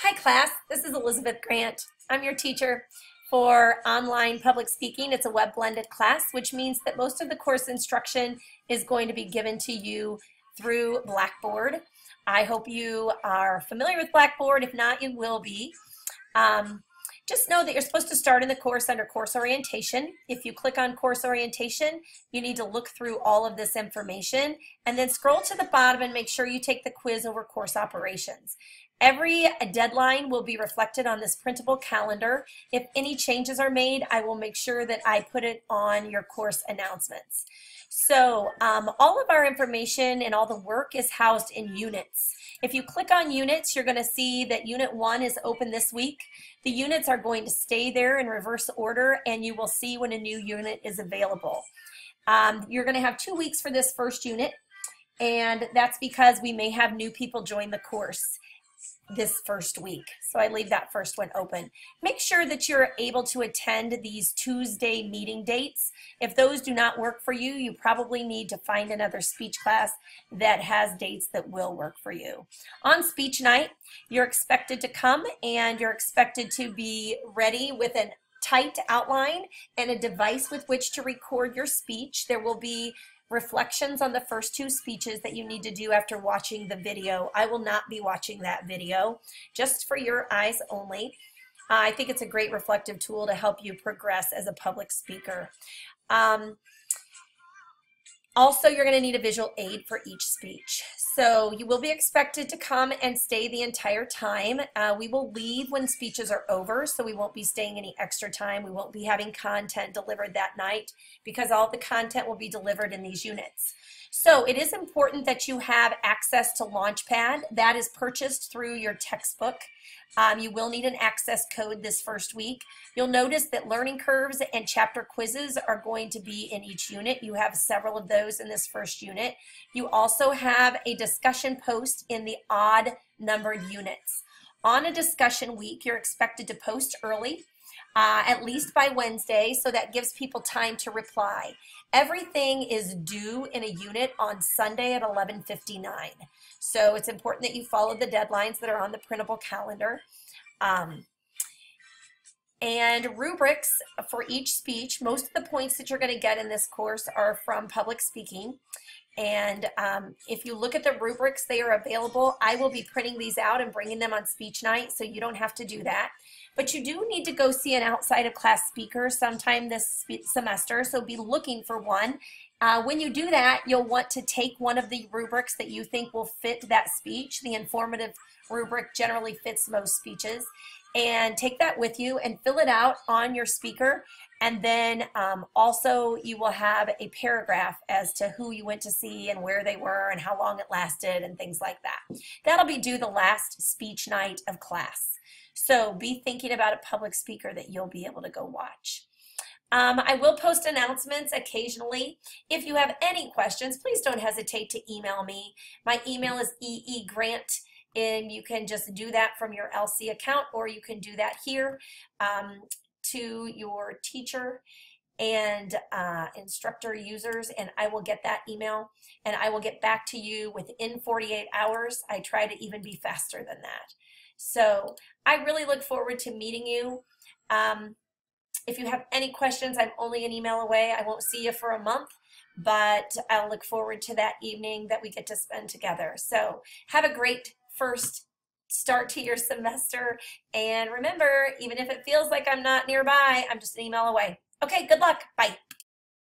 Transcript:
Hi class, this is Elizabeth Grant. I'm your teacher for online public speaking. It's a web blended class, which means that most of the course instruction is going to be given to you through Blackboard. I hope you are familiar with Blackboard. If not, you will be. Just know that you're supposed to start in the course under course orientation. If you click on course orientation, you need to look through all of this information and then scroll to the bottom and make sure you take the quiz over course operations. Every deadline will be reflected on this printable calendar. If any changes are made, I will make sure that I put it on your course announcements. So all of our information and all the work is housed in units. If you click on units, you're going to see that Unit 1 is open this week. The units are going to stay there in reverse order, and you will see when a new unit is available. You're going to have 2 weeks for this first unit, and that's because we may have new people join the course this first week. So I leave that first one open. Make sure that you're able to attend these Tuesday meeting dates. If those do not work for you, you probably need to find another speech class that has dates that will work for you. On speech night, you're expected to come and you're expected to be ready with a tight outline and a device with which to record your speech. There will be reflections on the first 2 speeches that you need to do after watching the video. I will not be watching that video, just for your eyes only. I think it's a great reflective tool to help you progress as a public speaker. Also, you're going to need a visual aid for each speech. So you will be expected to come and stay the entire time. We will leave when speeches are over, so we won't be staying any extra time. We won't be having content delivered that night because all the content will be delivered in these units. So it is important that you have access to Launchpad. That is purchased through your textbook. You will need an access code this first week. You'll notice that learning curves and chapter quizzes are going to be in each unit. You have several of those in this first unit. You also have a discussion post in the odd numbered units. On a discussion week, you're expected to post early, at least by Wednesday, so that gives people time to reply. Everything is due in a unit on Sunday at 11:59. So it's important that you follow the deadlines that are on the printable calendar. And rubrics for each speech. Most of the points that you're going to get in this course are from public speaking. And if you look at the rubrics, they are available. I will be printing these out and bringing them on speech night, so you don't have to do that. But you do need to go see an outside of class speaker sometime this semester, so be looking for one. When you do that, you'll want to take one of the rubrics that you think will fit that speech. The informative rubric generally fits most speeches. And take that with you and fill it out on your speaker. And then also you will have a paragraph as to who you went to see and where they were and how long it lasted and things like that. That'll be due the last speech night of class. So be thinking about a public speaker that you'll be able to go watch. I will post announcements occasionally. If you have any questions, please don't hesitate to email me. My email is eegrant, and you can just do that from your LC account, or you can do that here to your teacher and instructor users, and I will get that email and I will get back to you within 48 hours. I try to even be faster than that. So I really look forward to meeting you. If you have any questions, I'm only an email away. I won't see you for a month, but I'll look forward to that evening that we get to spend together. So have a great first start to your semester. And remember, even if it feels like I'm not nearby, I'm just an email away. Okay, good luck. Bye.